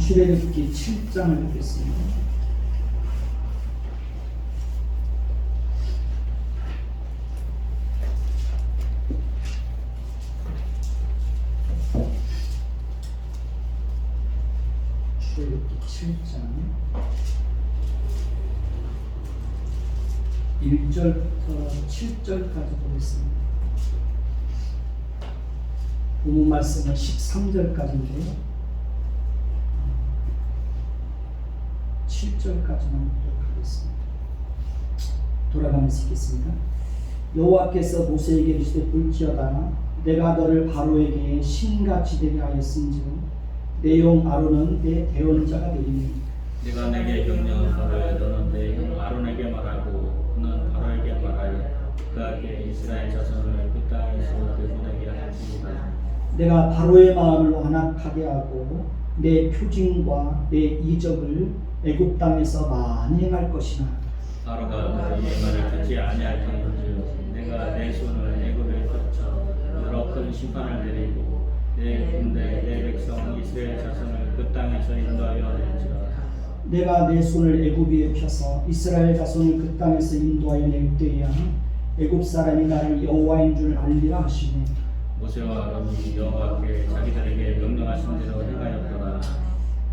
출애굽기 7장을 보겠습니다. 출애굽기 7장 1절부터 7절까지 보겠습니다. 본문 말씀은 13절까지인데요. 7절까지만 보도록 하겠습니다. 돌아가면서 읽겠습니다. 여호와께서 모세에게 이르시되 볼지어다 내가 너를 바로에게 신같이 되게 하였은즉 내 용 아론은 내 대언자가 되리니 네가 내게 명령한 바를 너는 내 형 아론에게 말하고 그는 바로에게 말하여 그에게 이스라엘 자손을 그 땅에서 대분하게 할지니라. 내가 바로의 마음을 완악하게 하고 내 표징과 내 이적을 애굽 땅에서 많이 행할 것이나 바로가 너희의 말을 듣지 아니할 터인즉 내가 내 손을 애굽에 펼쳐 여러 큰 심판을 내리고 내 군대 내 백성 이스라엘 자손을 그 땅에서 인도하여 낼지라. 내가 내 손을 애굽 위에 펴서 이스라엘 자손을 그 땅에서 인도하여 낼 때야 애굽 사람이 나를 여호와인 줄 알리라 하시니 모세와 아론이 여호와께 자기들에게 명령하신 대로 행하였더라.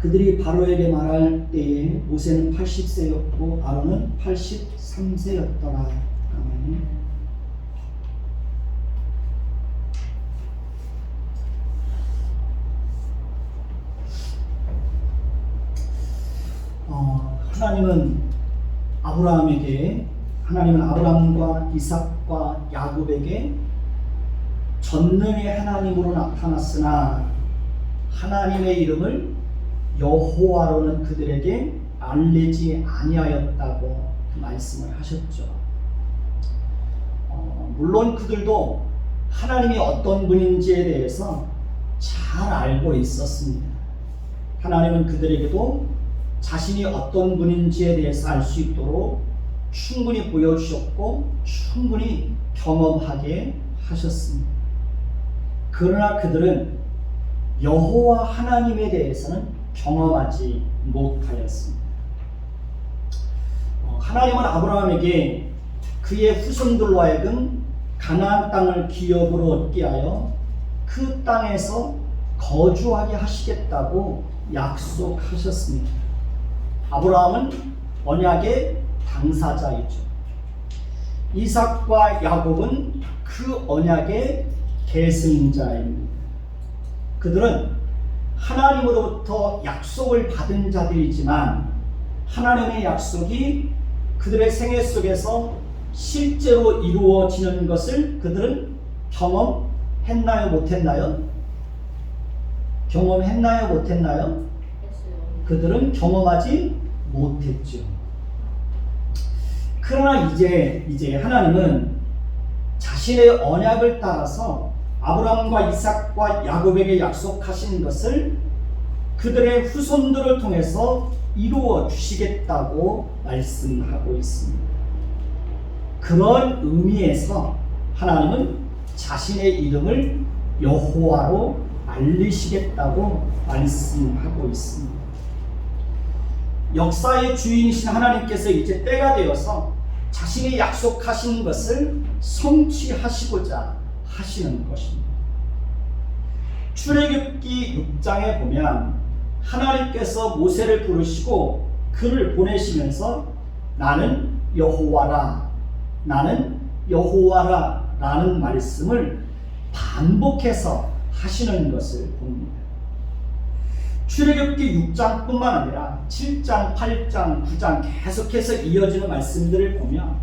그들이 바로에게 말할 때에 모세는 80세였고 아론은 83세였더라. 아멘. 하나님은 아브라함과 이삭과 야곱에게 전능의 하나님으로 나타났으나 하나님의 이름을 여호와로는 그들에게 알리지 아니하였다고 말씀을 하셨죠. 물론 그들도 하나님이 어떤 분인지에 대해서 잘 알고 있었습니다. 하나님은 그들에게도 자신이 어떤 분인지에 대해서 알 수 있도록 충분히 보여주셨고 충분히 경험하게 하셨습니다. 그러나 그들은 여호와 하나님에 대해서는 경험하지 못하였습니다. 하나님은 아브라함에게 그의 후손들로 하여금 가나안 땅을 기업으로 얻게 하여 그 땅에서 거주하게 하시겠다고 약속하셨습니다. 아브라함은 언약의 당사자이죠. 이삭과 야곱은 그 언약의 계승자입니다. 그들은 하나님으로부터 약속을 받은 자들이지만 하나님의 약속이 그들의 생애 속에서 실제로 이루어지는 것을 그들은 경험했나요? 못했나요? 경험했나요? 못했나요? 그들은 경험하지 못했죠. 그러나 이제 하나님은 자신의 언약을 따라서 아브라함과 이삭과 야곱에게 약속하신 것을 그들의 후손들을 통해서 이루어 주시겠다고 말씀하고 있습니다. 그런 의미에서 하나님은 자신의 이름을 여호와로 알리시겠다고 말씀하고 있습니다. 역사의 주인이신 하나님께서 이제 때가 되어서 자신이 약속하신 것을 성취하시고자 하시는 것입니다. 출애굽기 6장에 보면 하나님께서 모세를 부르시고 그를 보내시면서 나는 여호와라 라는 말씀을 반복해서 하시는 것을 봅니다. 출애굽기 6장뿐만 아니라 7장, 8장, 9장 계속해서 이어지는 말씀들을 보면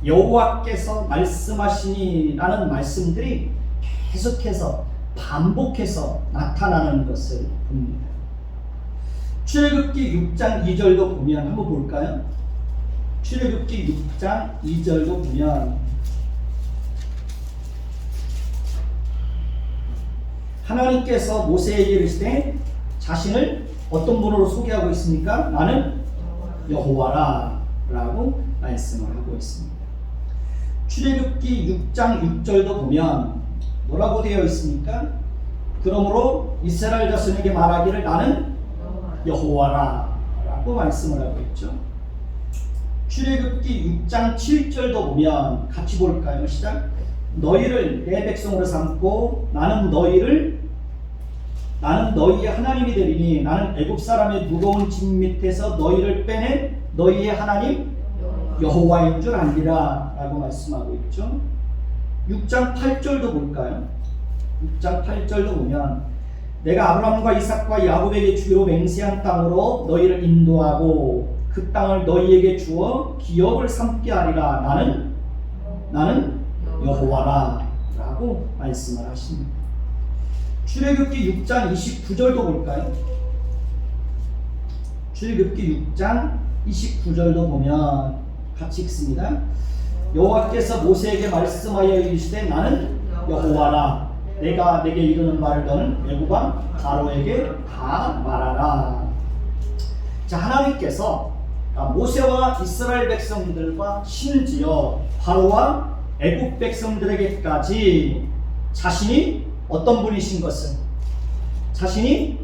여호와께서 말씀하시니라는 말씀들이 계속해서 반복해서 나타나는 것을 봅니다. 출애굽기 6장 2절도 보면 한번 볼까요? 출애굽기 6장 2절도 보면 하나님께서 모세에게 이르시되 자신을 어떤 분으로 소개하고 있습니까? 나는 여호와라 라고 말씀을 하고 있습니다. 출애굽기 6장 6절도 보면 뭐라고 되어 있습니까? 그러므로 이스라엘 자손에게 말하기를 나는 여호와라 라고 말씀을 하고 있죠. 출애굽기 6장 7절도 보면 같이 볼까요? 시작. 너희를 내 백성으로 삼고 나는 너희의 하나님이 되리니 나는 애굽 사람의 무거운 짐 밑에서 너희를 빼낸 너희의 하나님 여호와인 줄 알리라 라고 말씀하고 있죠. 6장 8절도 볼까요? 6장 8절도 보면 내가 아브라함과 이삭과 야곱에게 주기로 맹세한 땅으로 너희를 인도하고 그 땅을 너희에게 주어 기업을 삼게 하리라. 나는 여호와라 라고 말씀을 하십니다. 출애굽기 6장 29절도 볼까요? 출애굽기 6장 29절도 보면 같이 읽습니다. 여호와께서 모세에게 말씀하여 이르시되 나는 여호와라. 내가 내게 이르는 말을 너는 애굽 왕 바로에게 다 말하라. 자, 하나님께서 모세와 이스라엘 백성들과 심지어 바로와 애굽 백성들에게까지 자신이 어떤 분이신 것을, 자신이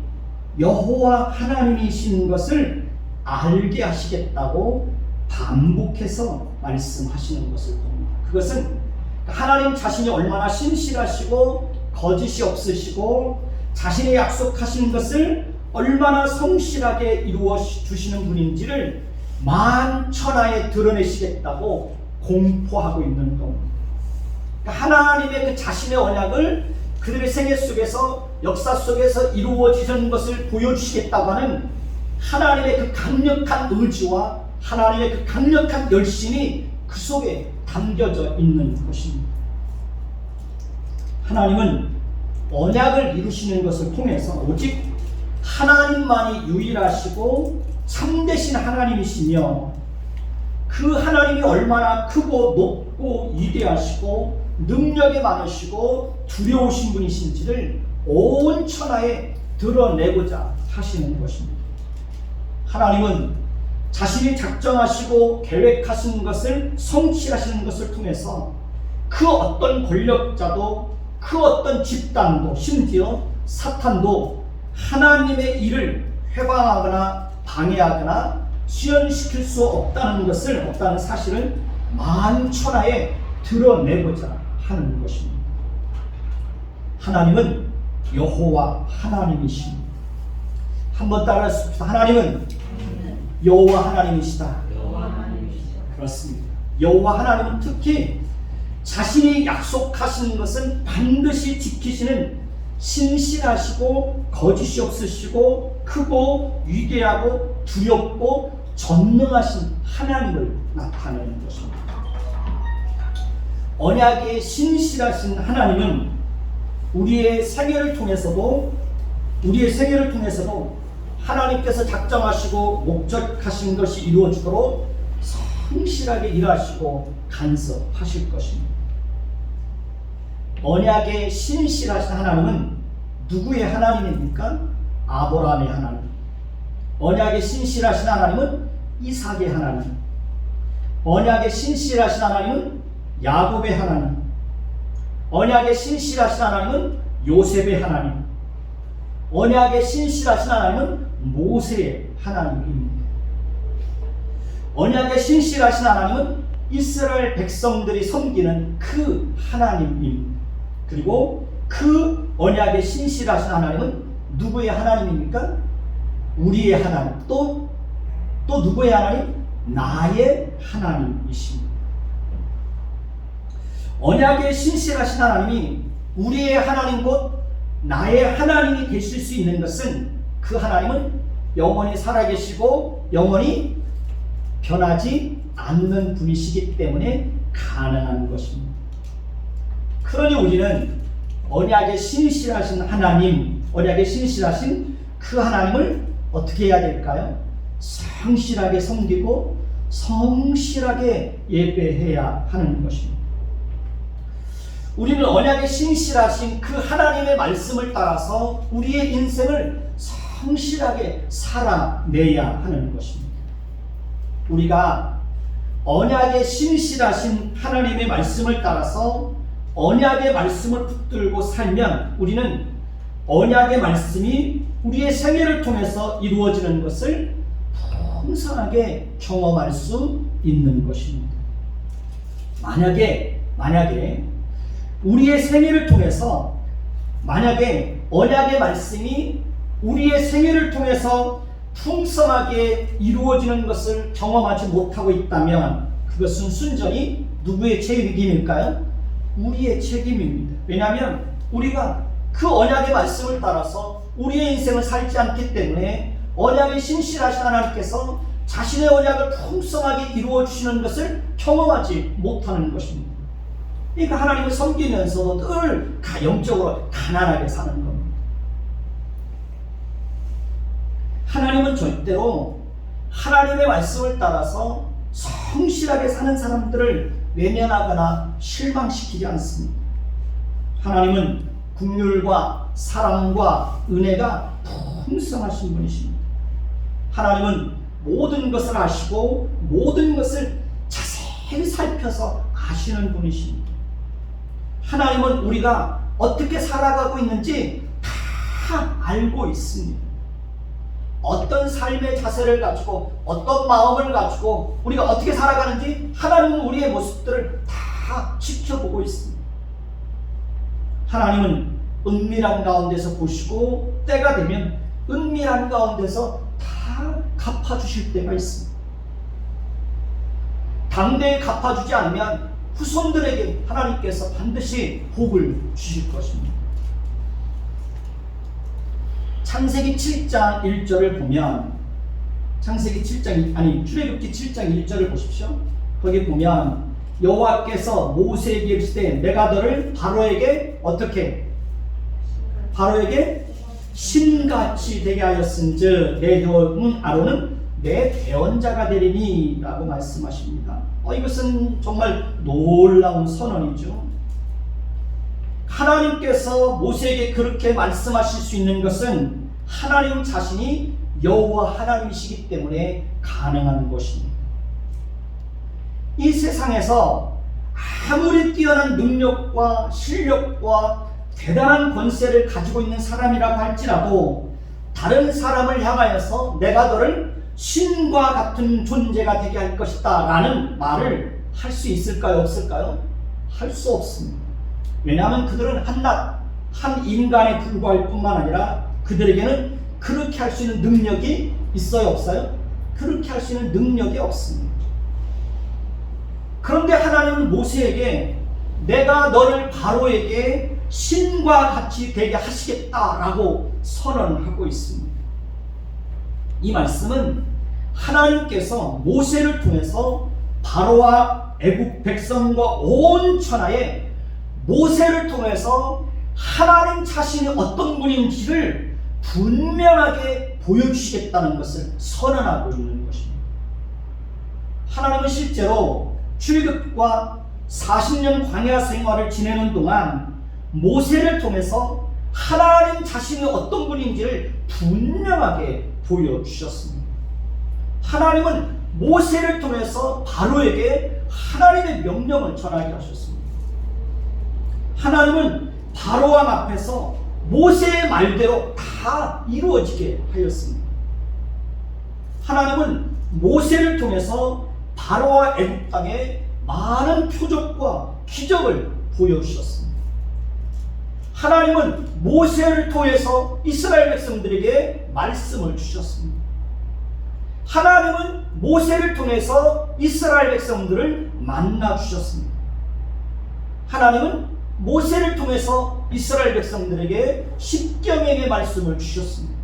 여호와 하나님이신 것을 알게 하시겠다고 반복해서 말씀하시는 것을 봅니다. 그것은 하나님 자신이 얼마나 신실하시고 거짓이 없으시고 자신의 약속하신 것을 얼마나 성실하게 이루어 주시는 분인지를 만천하에 드러내시겠다고 공포하고 있는 겁니다. 하나님의 그 자신의 언약을 그들의 생애 속에서, 역사 속에서 이루어지는 것을 보여주시겠다고 하는 하나님의 그 강력한 의지와 하나님의 그 강력한 열심이 그 속에 담겨져 있는 것입니다. 하나님은 언약을 이루시는 것을 통해서 오직 하나님만이 유일하시고 참되신 하나님이시며 그 하나님이 얼마나 크고 높고 위대하시고 능력이 많으시고 두려우신 분이신지를 온 천하에 드러내고자 하시는 것입니다. 하나님은 자신이 작정하시고 계획하신 것을 성취하시는 것을 통해서 그 어떤 권력자도 그 어떤 집단도 심지어 사탄도 하나님의 일을 회방하거나 방해하거나 지연시킬 수 없다는 사실을 만천하에 드러내고자 하는 것입니다. 하나님은 여호와 하나님이십니다. 한번 따라하십시다. 하나님은 여호와 하나님이시다. 그렇습니다. 여호와 하나님은 특히 자신이 약속하신 것은 반드시 지키시는 신실하시고 거짓이 없으시고 크고 위대하고 두렵고 전능하신 하나님을 나타내는 것입니다. 언약의 신실하신 하나님은 우리의 생애를 통해서도 하나님께서 작정하시고 목적하신 것이 이루어지도록 성실하게 일하시고 간섭하실 것입니다. 언약의 신실하신 하나님은 누구의 하나님입니까? 아브라함의 하나님. 언약의 신실하신 하나님은 이삭의 하나님. 언약의 신실하신 하나님은 야곱의 하나님. 언약의 신실하신 하나님은 요셉의 하나님. 언약의 신실하신 하나님은 모세의 하나님입니다. 언약의 신실하신 하나님은 이스라엘 백성들이 섬기는 그 하나님입니다. 그리고 그 언약의 신실하신 하나님은 누구의 하나님입니까? 우리의 하나님. 또 누구의 하나님? 나의 하나님이십니다. 언약의 신실하신 하나님이 우리의 하나님 곧 나의 하나님이 되실 수 있는 것은 그 하나님은 영원히 살아계시고 영원히 변하지 않는 분이시기 때문에 가능한 것입니다. 그러니 우리는 언약의 신실하신 하나님, 언약의 신실하신 그 하나님을 어떻게 해야 될까요? 성실하게 섬기고 성실하게 예배해야 하는 것입니다. 우리는 언약의 신실하신 그 하나님의 말씀을 따라서 우리의 인생을 성실하게 살아내야 하는 것입니다. 우리가 언약의 신실하신 하나님의 말씀을 따라서 언약의 말씀을 붙들고 살면 우리는 언약의 말씀이 우리의 생애를 통해서 이루어지는 것을 풍성하게 경험할 수 있는 것입니다. 만약에 우리의 생애를 통해서 만약에 언약의 말씀이 우리의 생애를 통해서 풍성하게 이루어지는 것을 경험하지 못하고 있다면 그것은 순전히 누구의 책임일까요? 우리의 책임입니다. 왜냐하면 우리가 그 언약의 말씀을 따라서 우리의 인생을 살지 않기 때문에 언약의 신실하신 하나님께서 자신의 언약을 풍성하게 이루어 주시는 것을 경험하지 못하는 것입니다. 그러니까 하나님을 섬기면서도 늘 영적으로 가난하게 사는 겁니다. 하나님은 절대로 하나님의 말씀을 따라서 성실하게 사는 사람들을 외면하거나 실망시키지 않습니다. 하나님은 긍휼과 사랑과 은혜가 풍성하신 분이십니다. 하나님은 모든 것을 아시고 모든 것을 자세히 살펴서 아시는 분이십니다. 하나님은 우리가 어떻게 살아가고 있는지 다 알고 있습니다. 어떤 삶의 자세를 가지고 어떤 마음을 가지고 우리가 어떻게 살아가는지 하나님은 우리의 모습들을 다 지켜보고 있습니다. 하나님은 은밀한 가운데서 보시고 때가 되면 은밀한 가운데서 다 갚아주실 때가 있습니다. 당대에 갚아주지 않으면 후손들에게 하나님께서 반드시 복을 주실 것입니다. 창세기 7장 1절을 보면 출애굽기 7장 1절을 보십시오. 거기 보면 여호와께서 모세에게 이르시되 내가 너를 바로에게 어떻게? 바로에게 신같이 되게 하였은즉 내 형 아론은 내 대언자가 되리니 라고 말씀하십니다. 이것은 정말 놀라운 선언이죠. 하나님께서 모세에게 그렇게 말씀하실 수 있는 것은 하나님 자신이 여호와 하나님이시기 때문에 가능한 것입니다. 이 세상에서 아무리 뛰어난 능력과 실력과 대단한 권세를 가지고 있는 사람이라고 할지라도 다른 사람을 향하여서 내가 너를 신과 같은 존재가 되게 할 것이다 라는 말을 할 수 있을까요? 없을까요? 할 수 없습니다. 왜냐하면 그들은 한 인간에 불과할 뿐만 아니라 그들에게는 그렇게 할 수 있는 능력이 있어요? 없어요? 그렇게 할 수 있는 능력이 없습니다. 그런데 하나님은 모세에게 내가 너를 바로에게 신과 같이 되게 하시겠다라고 선언하고 있습니다. 이 말씀은 하나님께서 모세를 통해서 바로와 애국 백성과 온 천하에 모세를 통해서 하나님 자신이 어떤 분인지를 분명하게 보여주시겠다는 것을 선언하고 있는 것입니다. 하나님은 실제로 출애굽과 40년 광야 생활을 지내는 동안 모세를 통해서 하나님 자신이 어떤 분인지를 분명하게 보여주셨습니다. 하나님은 모세를 통해서 바로에게 하나님의 명령을 전하게 하셨습니다. 하나님은 바로 왕 앞에서 모세의 말대로 다 이루어지게 하였습니다. 하나님은 모세를 통해서 바로와 애굽 땅에 많은 표적과 기적을 보여주셨습니다. 하나님은 모세를 통해서 이스라엘 백성들에게 말씀을 주셨습니다. 하나님은 모세를 통해서 이스라엘 백성들을 만나 주셨습니다. 하나님은 모세를 통해서 이스라엘 백성들에게 십계명의 말씀을 주셨습니다.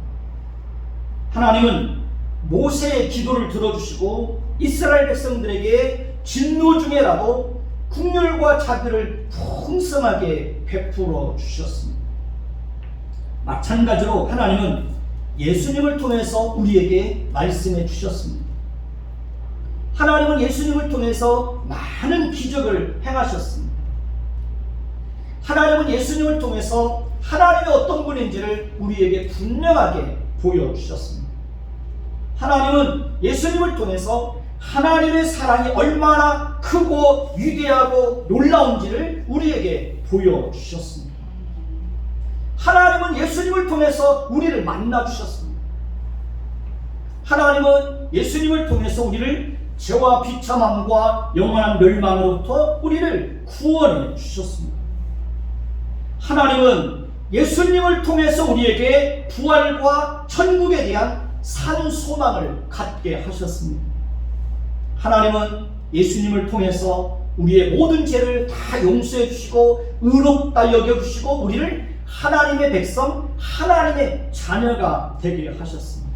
하나님은 모세의 기도를 들어주시고 이스라엘 백성들에게 진노 중에라도 긍휼과 자비를 풍성하게 베풀어 주셨습니다. 마찬가지로 하나님은 예수님을 통해서 우리에게 말씀해 주셨습니다. 하나님은 예수님을 통해서 많은 기적을 행하셨습니다. 하나님은 예수님을 통해서 하나님의 어떤 분인지를 우리에게 분명하게 보여주셨습니다. 하나님은 예수님을 통해서 하나님의 사랑이 얼마나 크고 위대하고 놀라운지를 우리에게 보여주셨습니다. 하나님은 예수님을 통해서 우리를 만나 주셨습니다. 하나님은 예수님을 통해서 우리를 죄와 비참함과 영원한 멸망으로부터 우리를 구원해 주셨습니다. 하나님은 예수님을 통해서 우리에게 부활과 천국에 대한 산 소망을 갖게 하셨습니다. 하나님은 예수님을 통해서 우리의 모든 죄를 다 용서해 주시고 의롭다 여겨 주시고 우리를 하나님의 백성, 하나님의 자녀가 되게 하셨습니다.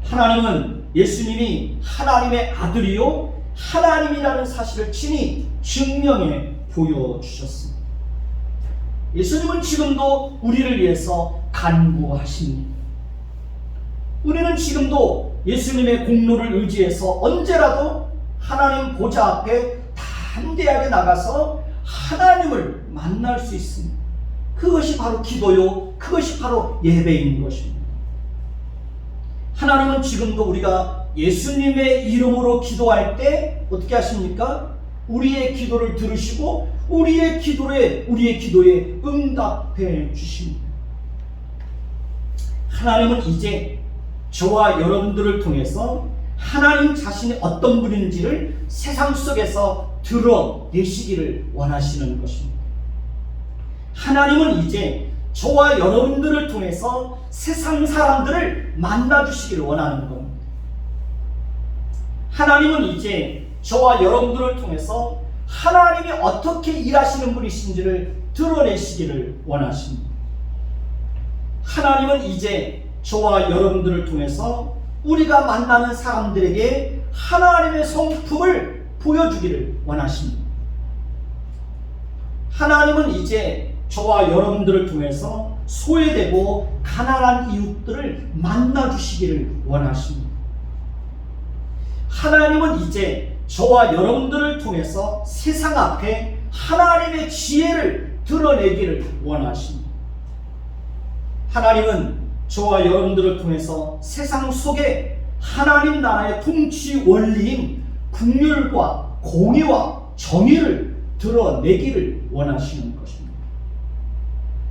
하나님은 예수님이 하나님의 아들이요 하나님이라는 사실을 친히 증명해 보여주셨습니다. 예수님은 지금도 우리를 위해서 간구하십니다. 우리는 지금도 예수님의 공로를 의지해서 언제라도 하나님 보좌 앞에 담대하게 나가서 하나님을 만날 수 있습니다. 그것이 바로 기도요, 그것이 바로 예배인 것입니다. 하나님은 지금도 우리가 예수님의 이름으로 기도할 때 어떻게 하십니까? 우리의 기도를 들으시고 우리의 기도에 응답해 주십니다. 하나님은 이제 저와 여러분들을 통해서 하나님 자신이 어떤 분인지를 세상 속에서 드러내시기를 원하시는 것입니다. 하나님은 이제 저와 여러분들을 통해서 세상 사람들을 만나주시기를 원하는 겁니다. 하나님은 이제 저와 여러분들을 통해서 하나님이 어떻게 일하시는 분이신지를 드러내시기를 원하십니다. 하나님은 이제 저와 여러분들을 통해서 우리가 만나는 사람들에게 하나님의 성품을 보여주기를 원하십니다. 하나님은 이제 저와 여러분들을 통해서 소외되고 가난한 이웃들을 만나주시기를 원하십니다. 하나님은 이제 저와 여러분들을 통해서 세상 앞에 하나님의 지혜를 드러내기를 원하십니다. 하나님은 저와 여러분들을 통해서 세상 속에 하나님 나라의 통치 원리인 긍휼과 공의와 정의를 드러내기를 원하시는 것입니다.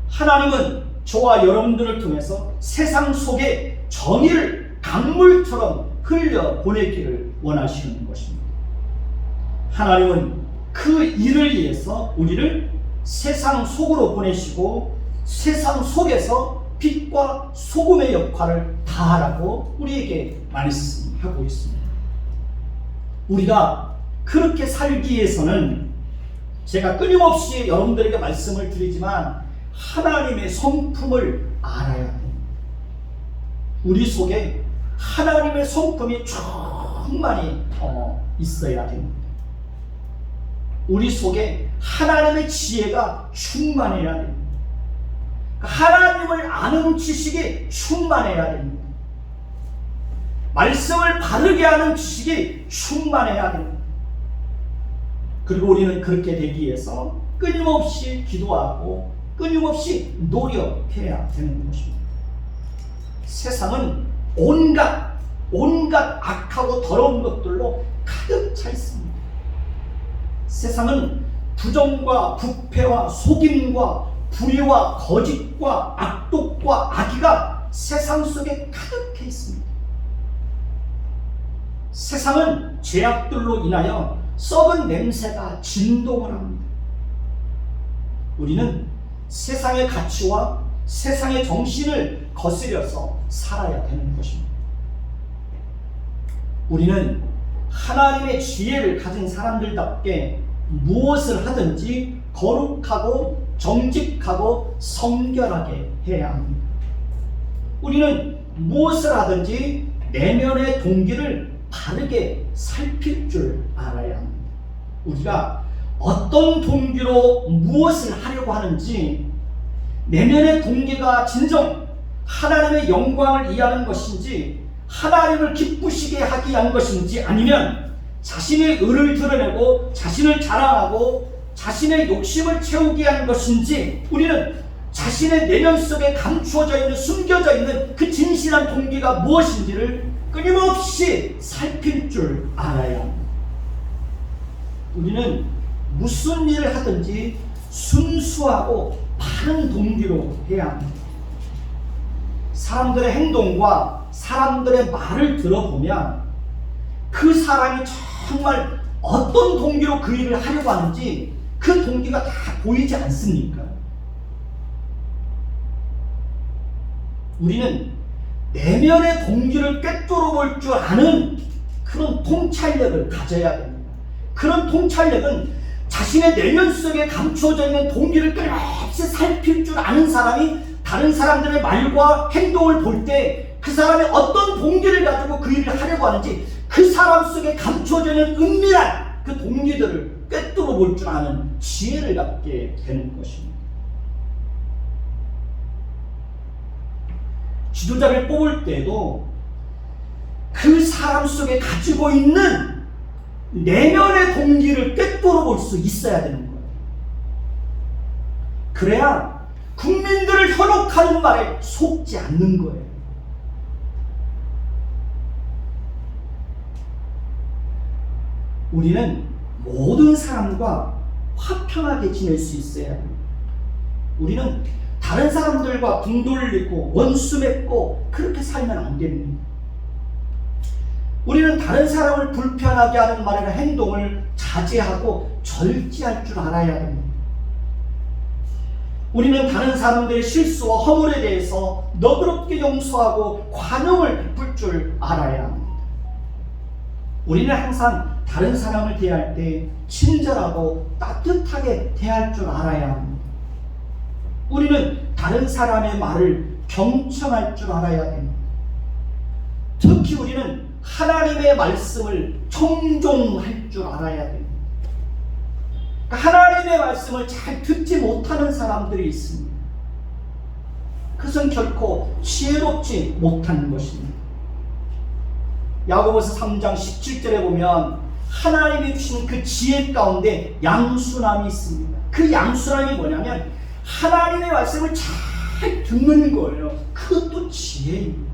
하나님은 저와 여러분들을 통해서 세상 속에 정의를 강물처럼 흘려보내기를 원하시는 것입니다. 하나님은 그 일을 위해서 우리를 세상 속으로 보내시고 세상 속에서 빛과 소금의 역할을 다하라고 우리에게 말씀하고 있습니다. 우리가 그렇게 살기 위해서는 제가 끊임없이 여러분들에게 말씀을 드리지만 하나님의 성품을 알아야 됩니다. 우리 속에 하나님의 성품이 충만히 있어야 됩니다. 우리 속에 하나님의 지혜가 충만해야 됩니다. 하나님을 아는 지식이 충만해야 됩니다. 말씀을 바르게 하는 지식이 충만해야 됩니다. 그리고 우리는 그렇게 되기 위해서 끊임없이 기도하고 끊임없이 노력해야 되는 것입니다. 세상은 온갖 악하고 더러운 것들로 가득 차 있습니다. 세상은 부정과 부패와 속임과 불의와 거짓과 악독과 악의가 세상 속에 가득해 있습니다. 세상은 죄악들로 인하여 썩은 냄새가 진동을 합니다. 우리는 세상의 가치와 세상의 정신을 거스려서 살아야 되는 것입니다. 우리는 하나님의 지혜를 가진 사람들답게 무엇을 하든지 거룩하고 정직하고 성결하게 해야 합니다. 우리는 무엇을 하든지 내면의 동기를 바르게 살필 줄 알아야 합니다. 우리가 어떤 동기로 무엇을 하려고 하는지, 내면의 동기가 진정 하나님의 영광을 위하는 것인지, 하나님을 기쁘시게 하기 위한 것인지, 아니면 자신의 의를 드러내고 자신을 자랑하고 자신의 욕심을 채우기 위한 것인지, 우리는 자신의 내면 속에 감추어져 있는, 숨겨져 있는 그 진실한 동기가 무엇인지를 끊임없이 살필 줄 알아야 합니다. 우리는 무슨 일을 하든지 순수하고 바른 동기로 해야 합니다. 사람들의 행동과 사람들의 말을 들어보면 그 사람이 정말 어떤 동기로 그 일을 하려고 하는지 그 동기가 다 보이지 않습니까? 우리는 내면의 동기를 꿰뚫어 볼 줄 아는 그런 통찰력을 가져야 됩니다. 그런 통찰력은 자신의 내면 속에 감추어져 있는 동기를 끊임없이 살필 줄 아는 사람이 다른 사람들의 말과 행동을 볼 때 그 사람이 어떤 동기를 가지고 그 일을 하려고 하는지 그 사람 속에 감추어져 있는 은밀한 그 동기들을 꿰뚫어 볼 줄 아는 지혜를 갖게 되는 것입니다. 지도자를 뽑을 때도 그 사람 속에 가지고 있는 내면의 동기를 꿰뚫어 볼 수 있어야 되는 거예요. 그래야 국민들을 현혹하는 말에 속지 않는 거예요. 우리는 모든 사람과 화평하게 지낼 수 있어야 합니다. 우리는 다른 사람들과 등 돌리고 원수 맺고 그렇게 살면 안 됩니다. 우리는 다른 사람을 불편하게 하는 말이나 행동을 자제하고 절제할 줄 알아야 됩니다. 우리는 다른 사람들의 실수와 허물에 대해서 너그럽게 용서하고 관용을 베풀 줄 알아야 합니다. 우리는 항상 다른 사람을 대할 때 친절하고 따뜻하게 대할 줄 알아야 합니다. 우리는 다른 사람의 말을 경청할 줄 알아야 됩니다. 특히 우리는 하나님의 말씀을 청종할 줄 알아야 됩니다. 하나님의 말씀을 잘 듣지 못하는 사람들이 있습니다. 그것은 결코 지혜롭지 못한 것입니다. 야고보서 3장 17절에 보면 하나님이 주신 그 지혜 가운데 양순함이 있습니다. 그 양순함이 뭐냐면 하나님의 말씀을 잘 듣는 거예요. 그것도 지혜입니다.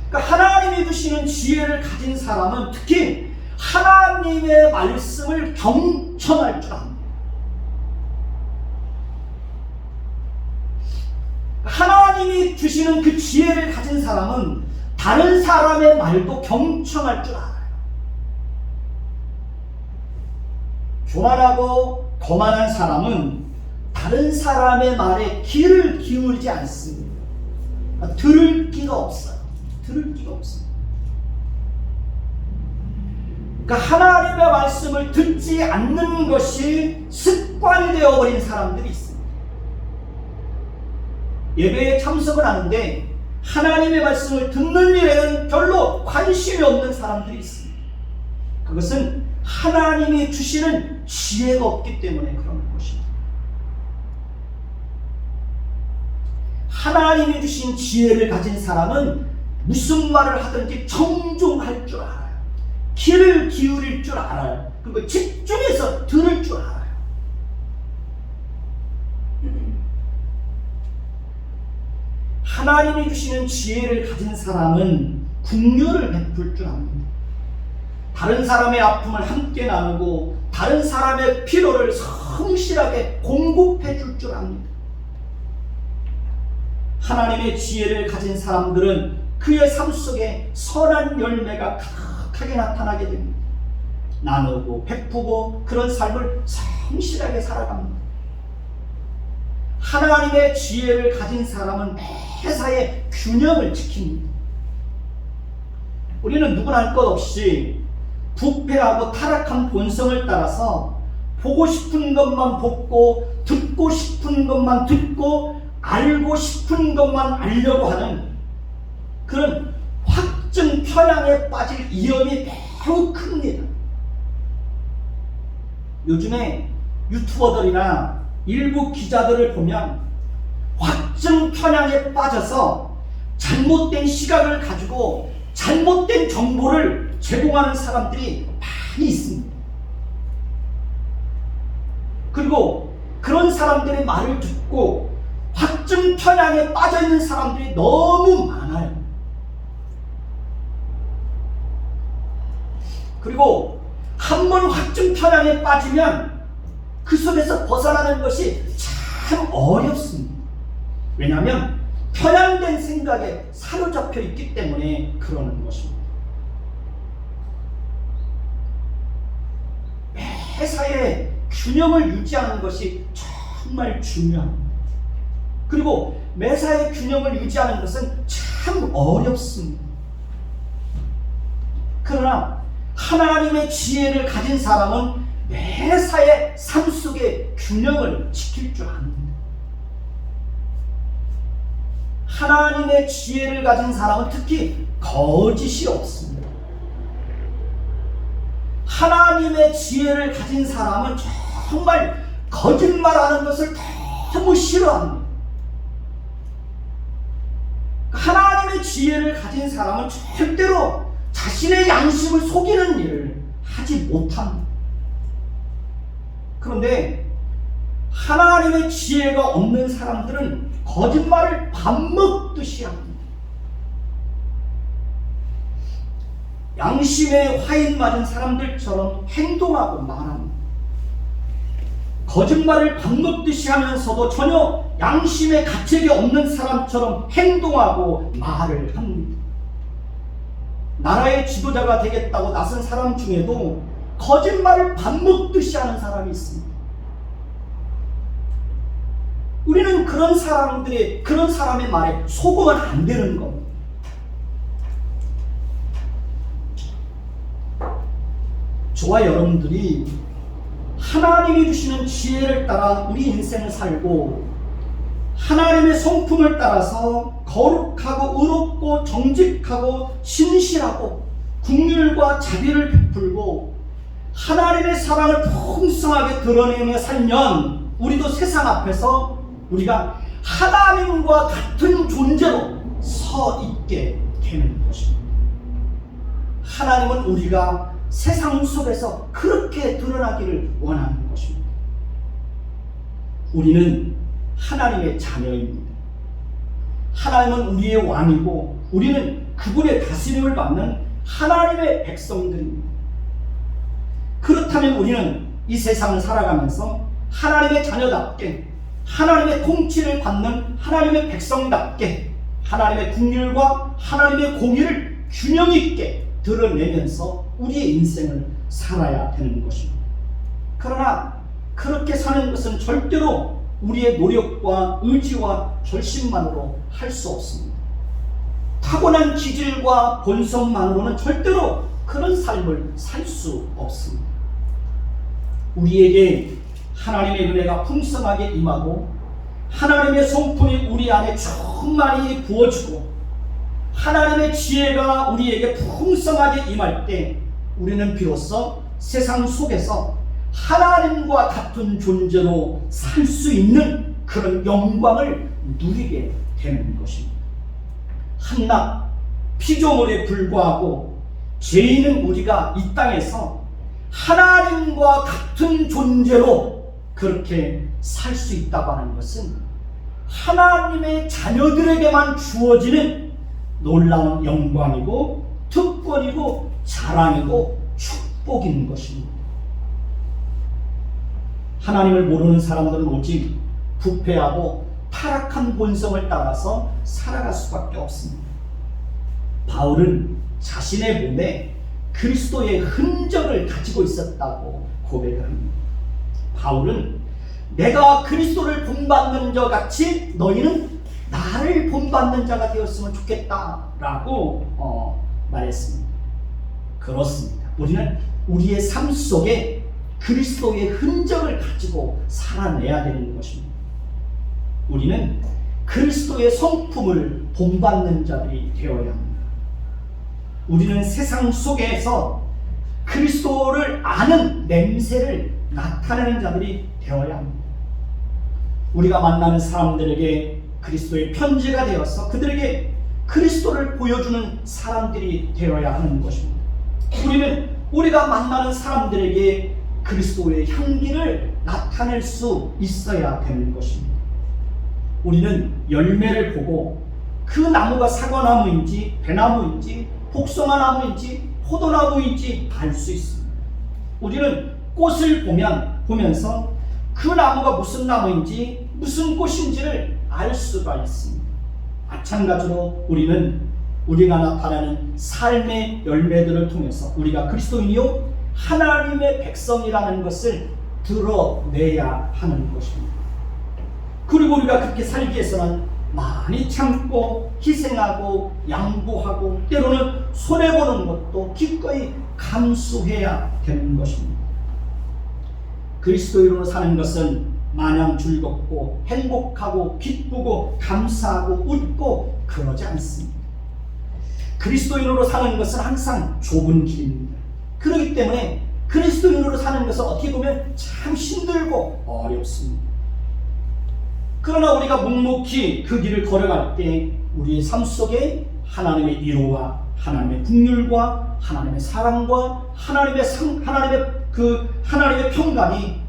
그러니까 하나님이 주시는 지혜를 가진 사람은 특히 하나님의 말씀을 경청할 줄 압니다. 하나님이 주시는 그 지혜를 가진 사람은 다른 사람의 말도 경청할 줄 알아요. 교만하고 거만한 사람은 다른 사람의 말에 귀를 기울이지 않습니다. 들을 기가 없어요. 들을 기가 없습니다. 그러니까 하나님의 말씀을 듣지 않는 것이 습관이 되어버린 사람들이 있습니다. 예배에 참석을 하는데 하나님의 말씀을 듣는 일에는 별로 관심이 없는 사람들이 있습니다. 그것은 하나님이 주시는 지혜가 없기 때문에 그런 것입니다. 하나님이 주신 지혜를 가진 사람은 무슨 말을 하든지 청중할 줄 알아요. 귀를 기울일 줄 알아요. 그리고 집중해서 들을 줄 알아요. 하나님이 주시는 지혜를 가진 사람은 긍휼을 베풀 줄 압니다. 다른 사람의 아픔을 함께 나누고 다른 사람의 필요를 성실하게 공급해 줄 줄 압니다. 하나님의 지혜를 가진 사람들은 그의 삶 속에 선한 열매가 가득하게 나타나게 됩니다. 나누고 베푸고 그런 삶을 성실하게 살아갑니다. 하나님의 지혜를 가진 사람은 매사에 균형을 지킵니다. 우리는 누구나 할 것 없이 부패하고 타락한 본성을 따라서 보고 싶은 것만 보고 듣고 싶은 것만 듣고 알고 싶은 것만 알려고 하는 그런 확증 편향에 빠질 위험이 매우 큽니다. 요즘에 유튜버들이나 일부 기자들을 보면 확증 편향에 빠져서 잘못된 시각을 가지고 잘못된 정보를 제공하는 사람들이 많이 있습니다. 그리고 그런 사람들의 말을 듣고 확증 편향에 빠져 있는 사람들이 너무 많아요. 그리고 한 번 확증 편향에 빠지면 그 속에서 벗어나는 것이 참 어렵습니다. 왜냐하면 편향된 생각에 사로잡혀 있기 때문에 그러는 것입니다. 매사에 균형을 유지하는 것이 정말 중요합니다. 그리고 매사에 균형을 유지하는 것은 참 어렵습니다. 그러나 하나님의 지혜를 가진 사람은 매사에 삶 속에 균형을 지킬 줄 압니다. 하나님의 지혜를 가진 사람은 특히 거짓이 없습니다. 하나님의 지혜를 가진 사람은 정말 거짓말하는 것을 너무 싫어합니다. 하나님의 지혜를 가진 사람은 절대로 자신의 양심을 속이는 일을 하지 못합니다. 그런데 하나님의 지혜가 없는 사람들은 거짓말을 밥 먹듯이 합니다. 양심에 화인 맞은 사람들처럼 행동하고 말합니다. 거짓말을 밥 먹듯이 하면서도 전혀 양심의 가책이 없는 사람처럼 행동하고 말을 합니다. 나라의 지도자가 되겠다고 나선 사람 중에도 거짓말을 밥 먹듯이 하는 사람이 있습니다. 우리는 그런 사람의 말에 속으면 안 되는 겁니다. 저와 여러분들이 하나님이 주시는 지혜를 따라 우리 인생을 살고 하나님의 성품을 따라서 거룩하고 의롭고 정직하고 신실하고 긍휼과 자비를 베풀고 하나님의 사랑을 풍성하게 드러내며 살면 우리도 세상 앞에서 우리가 하나님과 같은 존재로 서 있게 되는 것입니다. 하나님은 우리가 세상 속에서 그렇게 드러나기를 원하는 것입니다. 우리는 하나님의 자녀입니다. 하나님은 우리의 왕이고 우리는 그분의 다스림을 받는 하나님의 백성들입니다. 그렇다면 우리는 이 세상을 살아가면서 하나님의 자녀답게 하나님의 통치를 받는 하나님의 백성답게 하나님의 긍휼과 하나님의 공의를 균형 있게 드러내면서 우리의 인생을 살아야 되는 것입니다. 그러나 그렇게 사는 것은 절대로 우리의 노력과 의지와 결심만으로 할 수 없습니다. 타고난 기질과 본성만으로는 절대로 그런 삶을 살 수 없습니다. 우리에게 하나님의 은혜가 풍성하게 임하고 하나님의 성품이 우리 안에 충만히 부어지고 하나님의 지혜가 우리에게 풍성하게 임할 때 우리는 비로소 세상 속에서 하나님과 같은 존재로 살 수 있는 그런 영광을 누리게 되는 것입니다. 한낱 피조물에 불과하고 죄인은 우리가 이 땅에서 하나님과 같은 존재로 그렇게 살 수 있다고 하는 것은 하나님의 자녀들에게만 주어지는 놀라운 영광이고 특권이고 자랑이고 축복인 것입니다. 하나님을 모르는 사람들은 오직 부패하고 타락한 본성을 따라서 살아갈 수밖에 없습니다. 바울은 자신의 몸에 그리스도의 흔적을 가지고 있었다고 고백을 합니다. 바울은 내가 그리스도를 본받는 자 같이 너희는 나를 본받는 자가 되었으면 좋겠다라고 말했습니다. 그렇습니다. 우리는 우리의 삶 속에 그리스도의 흔적을 가지고 살아내야 되는 것입니다. 우리는 그리스도의 성품을 본받는 자들이 되어야 합니다. 우리는 세상 속에서 그리스도를 아는 냄새를 나타내는 자들이 되어야 합니다. 우리가 만나는 사람들에게 그리스도의 편지가 되어서 그들에게 그리스도를 보여주는 사람들이 되어야 하는 것입니다. 우리는 우리가 만나는 사람들에게 그리스도의 향기를 나타낼 수 있어야 되는 것입니다. 우리는 열매를 보고 그 나무가 사과나무인지 배나무인지 복숭아나무인지 포도나무인지 알 수 있습니다. 우리는 꽃을 보면서 그 나무가 무슨 나무인지 무슨 꽃인지를 알 수가 있습니다. 마찬가지로 우리는 우리가 나타내는 삶의 열매들을 통해서 우리가 그리스도인이요 하나님의 백성이라는 것을 드러내야 하는 것입니다. 그리고 우리가 그렇게 살기 위해서는 많이 참고 희생하고 양보하고 때로는 손해보는 것도 기꺼이 감수해야 되는 것입니다. 그리스도인으로 사는 것은 마냥 즐겁고 행복하고 기쁘고 감사하고 웃고 그러지 않습니다. 그리스도인으로 사는 것은 항상 좁은 길입니다. 그렇기 때문에 그리스도인으로 사는 것은 어떻게 보면 참 힘들고 어렵습니다. 그러나 우리가 묵묵히 그 길을 걸어갈 때 우리의 삶 속에 하나님의 위로와 하나님의 긍휼과 하나님의 사랑과 하나님의 평강이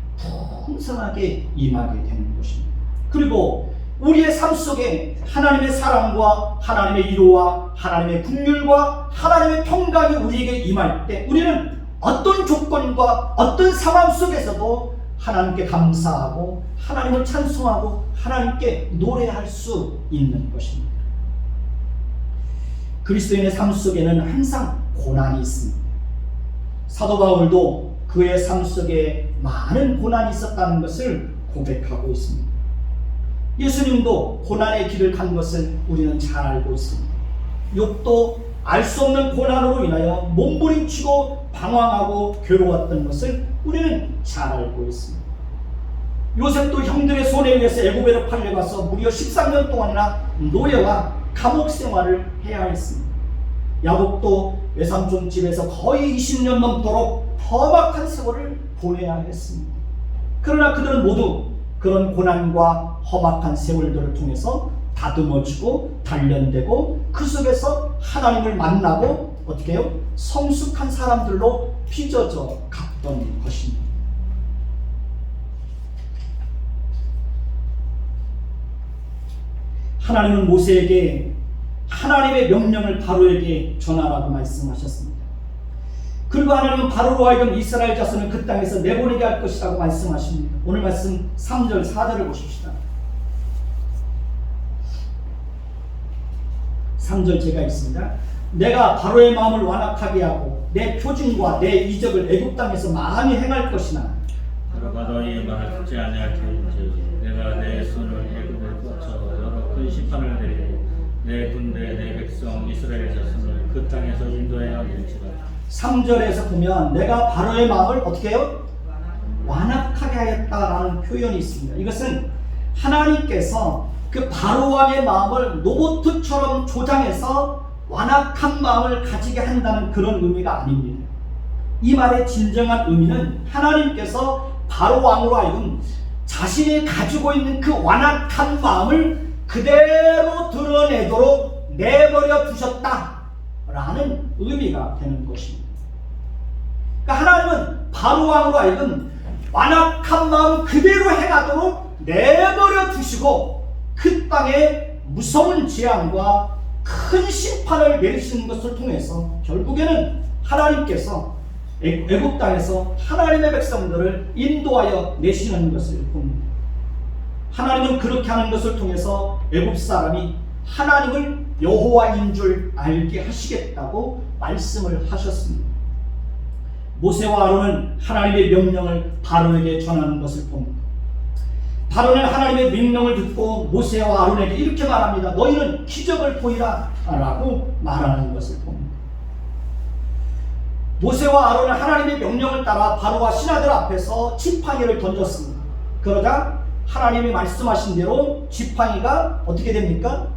풍성하게 임하게 되는 것입니다. 그리고 우리의 삶 속에 하나님의 사랑과 하나님의 위로와 하나님의 긍휼과 하나님의 평강이 우리에게 임할 때 우리는 어떤 조건과 어떤 상황 속에서도 하나님께 감사하고 하나님을 찬송하고 하나님께 노래할 수 있는 것입니다. 그리스도인의 삶 속에는 항상 고난이 있습니다. 사도 바울도 그의 삶 속에 많은 고난이 있었다는 것을 고백하고 있습니다. 예수님도 고난의 길을 간 것을 우리는 잘 알고 있습니다. 욥도 알 수 없는 고난으로 인하여 몸부림치고 방황하고 괴로웠던 것을 우리는 잘 알고 있습니다. 요셉도 형들의 손에 의해서 애굽에로 팔려가서 무려 13년 동안이나 노예와 감옥 생활을 해야 했습니다. 야곱도 외삼촌 집에서 거의 20년 넘도록 험악한 세월을 보내야 했습니다. 그러나 그들은 모두 그런 고난과 험악한 세월들을 통해서 다듬어지고 단련되고 그 속에서 하나님을 만나고 어떻게 해요? 성숙한 사람들로 빚어져 갔던 것입니다. 하나님은 모세에게 하나님의 명령을 바로에게 전하라고 말씀하셨습니다. 그리고 하나님은 바로로 하여금 이스라엘 자손을 그 땅에서 내보내게 할 것이라고 말씀하십니다. 오늘 말씀 3절 4절을 보십시다. 3절 제가 있습니다. 내가 바로의 마음을 완악하게 하고 내 표징과 내 이적을 애굽 땅에서 많이 행할 것이나 바로가 너희의 말을 듣지 아니할 터인즉 내가 내 손을 애굽에 뻗쳐 여러 큰 심판을 내리고 내 군대 내 백성 이스라엘 자손을 그 땅에서 인도하여 낼지라. 3절에서 보면 내가 바로의 마음을 어떻게 해요? 완악하게 하였다라는 표현이 있습니다. 이것은 하나님께서 그 바로 왕의 마음을 로봇처럼 조장해서 완악한 마음을 가지게 한다는 그런 의미가 아닙니다. 이 말의 진정한 의미는 하나님께서 바로 왕으로 하여금 자신이 가지고 있는 그 완악한 마음을 그대로 드러내도록 내버려 두셨다라는 의미가 되는 것입니다. 그러니까 하나님은 바로 왕으로 하여금 완악한 마음 그대로 행하도록 내버려 두시고 그 땅에 무서운 재앙과 큰 심판을 내리시는 것을 통해서 결국에는 하나님께서 애굽 땅에서 하나님의 백성들을 인도하여 내시는 것을 봅니다. 하나님은 그렇게 하는 것을 통해서 애굽 사람이 하나님을 여호와인 줄 알게 하시겠다고 말씀을 하셨습니다. 모세와 아론은 하나님의 명령을 바로에게 전하는 것을 봅니다. 바로는 하나님의 명령을 듣고 모세와 아론에게 이렇게 말합니다. 너희는 기적을 보이라 라고 말하는 것을 봅니다. 모세와 아론은 하나님의 명령을 따라 바로와 신하들 앞에서 지팡이를 던졌습니다. 그러자 하나님이 말씀하신 대로 지팡이가 어떻게 됩니까?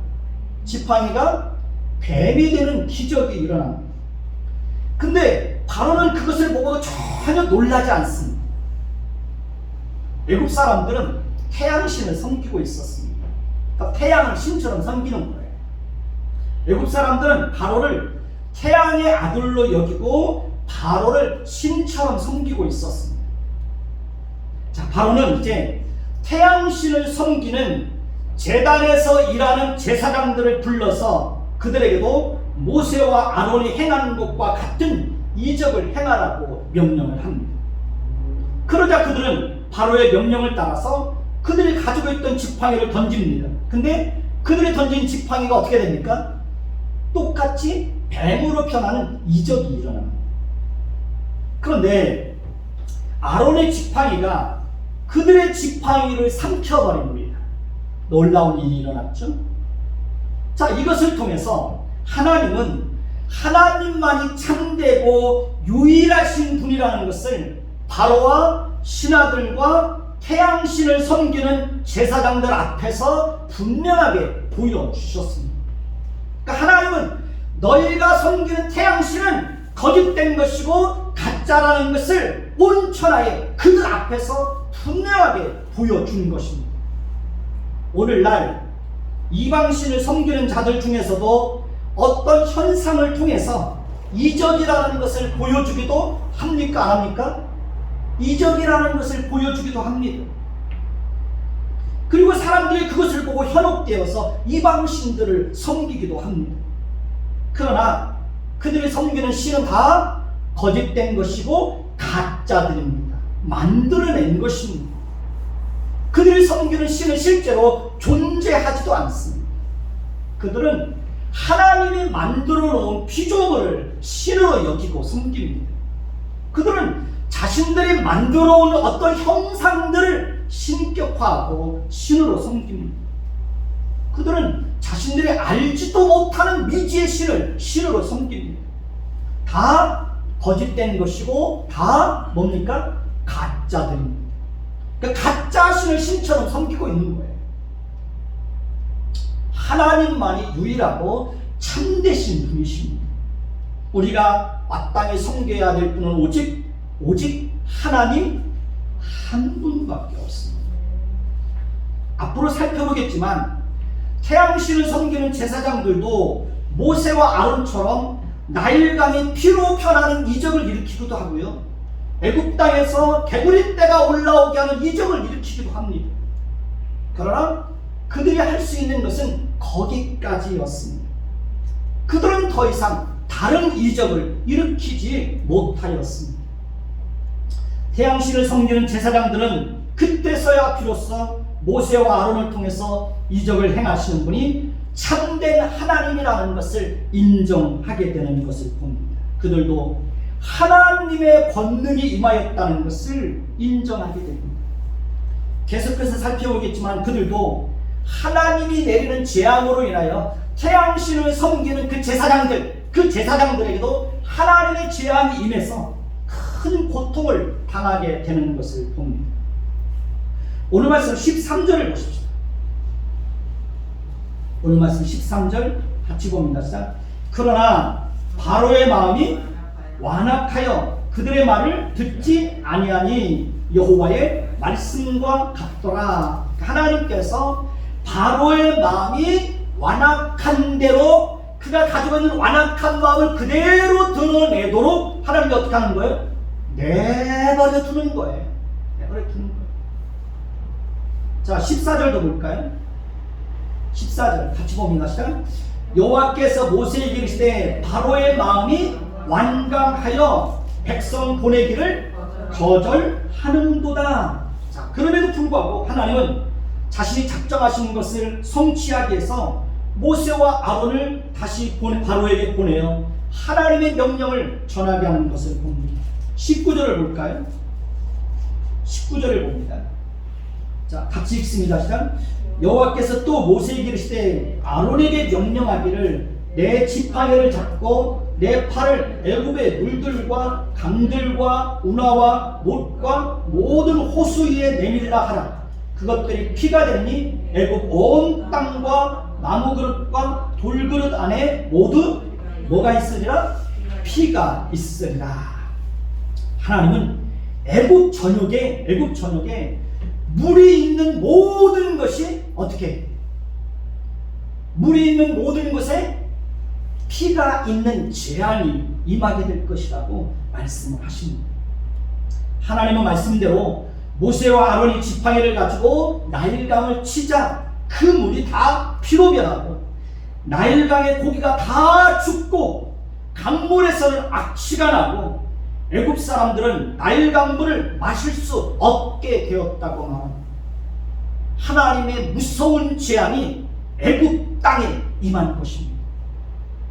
지팡이가 뱀이 되는 기적이 일어납니다. 근데 바로는 그것을 보고도 전혀 놀라지 않습니다. 애굽 사람들은 태양신을 섬기고 있었습니다. 그러니까 태양을 신처럼 섬기는 거예요. 애굽 사람들은 바로를 태양의 아들로 여기고 바로를 신처럼 섬기고 있었습니다. 자, 바로는 이제 태양신을 섬기는 제단에서 일하는 제사장들을 불러서 그들에게도 모세와 아론이 행하는 것과 같은 이적을 행하라고 명령을 합니다. 그러자 그들은 바로의 명령을 따라서 그들이 가지고 있던 지팡이를 던집니다. 근데 그들이 던진 지팡이가 어떻게 됩니까? 똑같이 뱀으로 변하는 이적이 일어납니다. 그런데 아론의 지팡이가 그들의 지팡이를 삼켜버립니다. 놀라운 일이 일어났죠. 자, 이것을 통해서 하나님은 하나님만이 참되고 유일하신 분이라는 것을 바로와 신하들과 태양신을 섬기는 제사장들 앞에서 분명하게 보여주셨습니다. 그러니까 하나님은 너희가 섬기는 태양신은 거짓된 것이고 가짜라는 것을 온 천하에 그들 앞에서 분명하게 보여준 것입니다. 오늘날 이방신을 섬기는 자들 중에서도 어떤 현상을 통해서 이적이라는 것을 보여주기도 합니까? 안 합니까? 이적이라는 것을 보여주기도 합니다. 그리고 사람들이 그것을 보고 현혹되어서 이방신들을 섬기기도 합니다. 그러나 그들이 섬기는 신은 다 거짓된 것이고 가짜들입니다. 만들어낸 것입니다. 그들이 섬기는 신은 실제로 존재하지도 않습니다. 그들은 하나님이 만들어 놓은 피조물을 신으로 여기고 섬깁니다. 그들은 자신들이 만들어 놓은 어떤 형상들을 신격화하고 신으로 섬깁니다. 그들은 자신들이 알지도 못하는 미지의 신을 신으로 섬깁니다. 다 거짓된 것이고 다 뭡니까? 가짜들입니다. 그러니까 가짜 신을 신처럼 섬기고 있는 거예요. 하나님만이 유일하고 참되신 분이십니다. 우리가 마땅히 섬겨야 될 분은 오직 하나님 한 분밖에 없습니다. 앞으로 살펴보겠지만 태양신을 섬기는 제사장들도 모세와 아론처럼 나일강이 피로 변하는 이적을 일으키기도 하고요, 애굽 땅에서 개구리 떼가 올라오게 하는 이적을 일으키기도 합니다. 그러나 그들이 할 수 있는 것은 거기까지였습니다. 그들은 더 이상 다른 이적을 일으키지 못하였습니다. 태양신을 섬기는 제사장들은 그때서야 비로소 모세와 아론을 통해서 이적을 행하시는 분이 참된 하나님이라는 것을 인정하게 되는 것을 봅니다. 그들도 하나님의 권능이 임하였다는 것을 인정하게 됩니다. 계속해서 살펴보겠지만 그들도 하나님이 내리는 재앙으로 인하여 태양신을 섬기는 그 제사장들에게도 하나님의 재앙이 임해서 큰 고통을 당하게 되는 것을 봅니다. 오늘 말씀 13절을 보십시오. 오늘 말씀 13절 같이 봅니다. 시작. 그러나 바로의 마음이 완악하여 그들의 말을 듣지 아니하니 여호와의 말씀과 같더라. 하나님께서 바로의 마음이 완악한 대로, 그가 가지고 있는 완악한 마음을 그대로 드러내도록 하나님이 어떻게 하는 거예요? 내버려 두는 거예요. 내버려 두는 거예요. 자, 14절도 볼까요? 14절 같이 봅니다. 시작. 여호와께서 모세에게 이르시되 바로의 마음이 완강하여 백성 보내기를 거절하는도다. 자, 그럼에도 불구하고 하나님은 자신이 작정하신 것을 성취하기 위해서 모세와 아론을 다시 바로에게 보내어 하나님의 명령을 전하게 하는 것을 봅니다. 19절을 볼까요? 19절을 봅니다. 자, 같이 읽습니다. 시작. 여호와께서 또 모세에게 이르시되 아론에게 명령하기를 내 지팡이를 잡고 내 팔을 애굽의 물들과 강들과 운하와 못과 모든 호수 위에 내밀라 하라. 그것들이 피가 되니 애굽 온 땅과 나무 그릇과 돌그릇 안에 모두 뭐가 있으리라? 피가 있으리라. 하나님은 애굽 전역에 물이 있는 모든 것이 어떻게? 물이 있는 모든 것에 피가 있는 재앙이 임하게 될 것이라고 말씀을 하십니다. 하나님은 말씀대로 모세와 아론이 지팡이를 가지고 나일강을 치자 그 물이 다 피로 변하고 나일강의 고기가 다 죽고 강물에서는 악취가 나고 애굽 사람들은 나일 강물을 마실 수 없게 되었다고 말합니다. 하나님의 무서운 재앙이 애굽 땅에 임한 것입니다.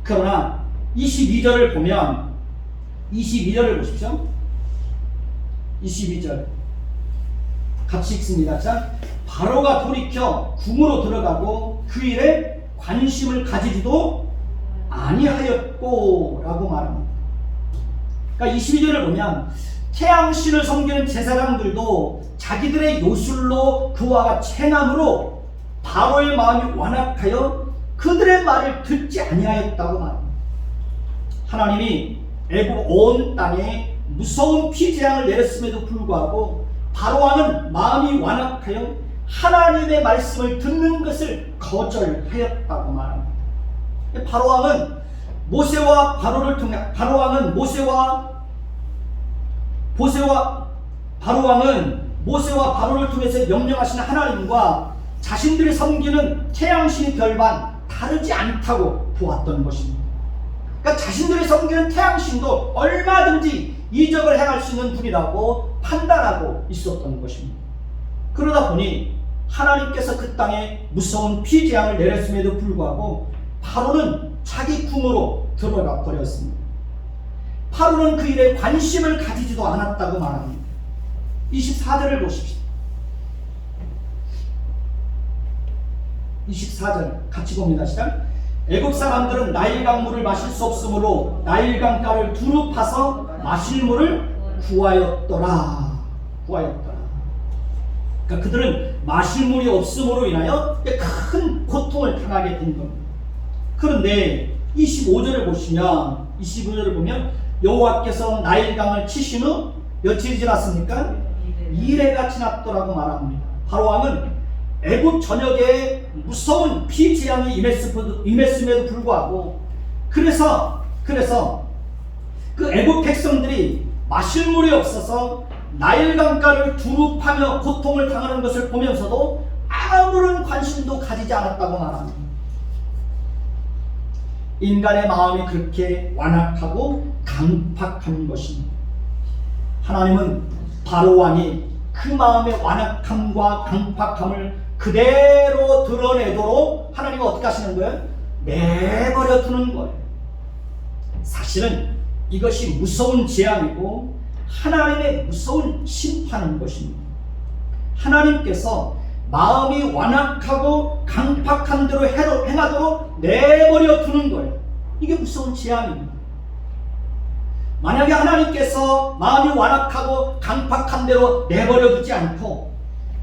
그러나 22절을 보면 22절을 보십시오. 22절 같이 읽습니다. 자, 바로가 돌이켜 궁으로 들어가고 그 일에 관심을 가지지도 아니하였고 라고 말합니다. 그러니까 22절을 보면 태양신을 섬기는 제사장들도 자기들의 요술로 그와 같이 행함으로 바로의 마음이 완악하여 그들의 말을 듣지 아니하였다고 말합니다. 하나님이 애굽 온 땅에 무서운 피재앙을 내렸음에도 불구하고 바로 왕은 마음이 완악하여 하나님의 말씀을 듣는 것을 거절하였다고 말합니다. 바로 왕은 모세와 바로를 통해 바로 왕은 모세와 바로를 통해서 명령하시는 하나님과 자신들이 섬기는 태양신이 별반 다르지 않다고 보았던 것입니다. 그러니까 자신들이 섬기는 태양신도 얼마든지 이적을 행할 수 있는 분이라고 판단하고 있었던 것입니다. 그러다 보니 하나님께서 그 땅에 무서운 피재앙을 내렸음에도 불구하고 바로는 자기 궁으로 들어가 버렸습니다. 바로는 그 일에 관심을 가지지도 않았다고 말합니다. 24절을 보십시오. 24절 같이 봅니다. 시작. 애굽 사람들은 나일강 물을 마실 수 없으므로 나일강가를 두루 파서 마실 물을 구하였더라. 그러니까 그들은 마실 물이 없음으로 인하여 큰 고통을 당하게 된 겁니다. 그런데 25절을 보면 여호와께서 나일강을 치신 후 며칠이 지났습니까? 이래가 지났더라고 말합니다. 바로 왕은 애굽 전역에 무서운 피재앙이 임했음에도 불구하고 그래서 그 애굽 백성들이 마실 물이 없어서 나일강가를 두루 파며 고통을 당하는 것을 보면서도 아무런 관심도 가지지 않았다고 말합니다. 인간의 마음이 그렇게 완악하고 강팍한 것입니다. 하나님은 바로 왕이 그 마음의 완악함과 강팍함을 그대로 드러내도록 하나님은 어떻게 하시는 거예요? 내버려 두는 거예요. 사실은 이것이 무서운 재앙이고 하나님의 무서운 심판인 것입니다. 하나님께서 마음이 완악하고 강팍한 대로 행하도록 내버려 두는 거예요. 이게 무서운 재앙입니다. 만약에 하나님께서 마음이 완악하고 강팍한 대로 내버려 두지 않고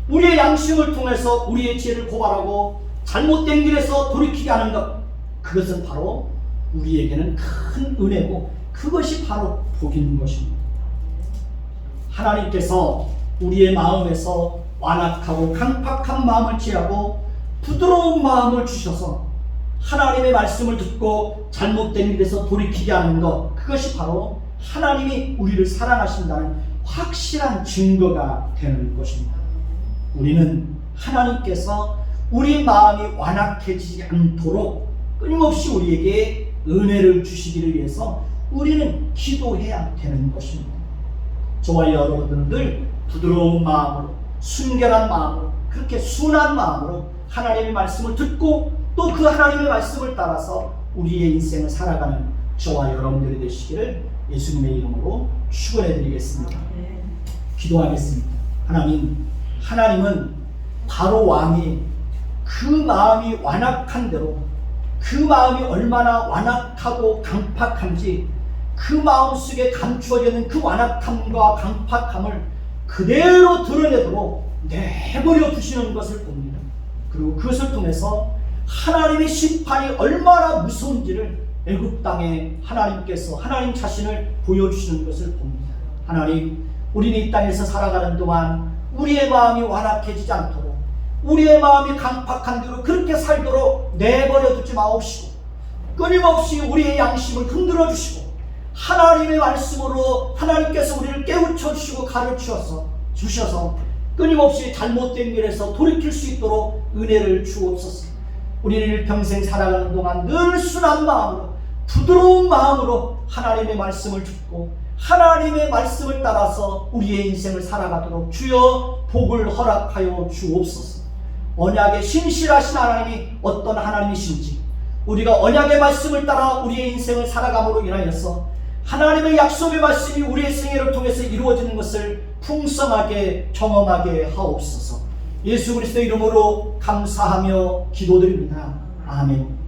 우리의 양심을 통해서 우리의 죄를 고발하고 잘못된 길에서 돌이키게 하는 것, 그것은 바로 우리에게는 큰 은혜고 그것이 바로 복인 것입니다. 하나님께서 우리의 마음에서 완악하고 강팍한 마음을 취하고 부드러운 마음을 주셔서 하나님의 말씀을 듣고 잘못된 길에서 돌이키게 하는 것, 그것이 바로 하나님이 우리를 사랑하신다는 확실한 증거가 되는 것입니다. 우리는 하나님께서 우리 마음이 완악해지지 않도록 끊임없이 우리에게 은혜를 주시기를 위해서 우리는 기도해야 되는 것입니다. 저와 여러분들은 늘 부드러운 마음으로, 순결한 마음으로, 그렇게 순한 마음으로 하나님의 말씀을 듣고 또 그 하나님의 말씀을 따라서 우리의 인생을 살아가는 저와 여러분들이 되시기를 예수님의 이름으로 축원해 드리겠습니다. 기도하겠습니다. 하나님은 바로 왕이 그 마음이 완악한 대로, 그 마음이 얼마나 완악하고 강팍한지 그 마음속에 감추어져 있는 그 완악함과 강팍함을 그대로 드러내도록 내버려 두시는 것을 봅니다. 그리고 그것을 통해서 하나님의 심판이 얼마나 무서운지를 애굽 땅에 하나님께서 하나님 자신을 보여주시는 것을 봅니다. 하나님, 우리는 이 땅에서 살아가는 동안 우리의 마음이 완악해지지 않도록, 우리의 마음이 강팍한 대로 그렇게 살도록 내버려 두지 마옵시고, 끊임없이 우리의 양심을 흔들어 주시고, 하나님의 말씀으로 하나님께서 우리를 깨우쳐 주시고 가르쳐 주셔서 끊임없이 잘못된 길에서 돌이킬 수 있도록 은혜를 주옵소서. 우리는 일평생 살아가는 동안 늘 순한 마음으로, 부드러운 마음으로 하나님의 말씀을 듣고 하나님의 말씀을 따라서 우리의 인생을 살아가도록 주여 복을 허락하여 주옵소서. 언약의 신실하신 하나님이 어떤 하나님이신지, 우리가 언약의 말씀을 따라 우리의 인생을 살아감으로 인하여서 하나님의 약속의 말씀이 우리의 생애를 통해서 이루어지는 것을 풍성하게 경험하게 하옵소서. 예수 그리스도의 이름으로 감사하며 기도드립니다. 아멘.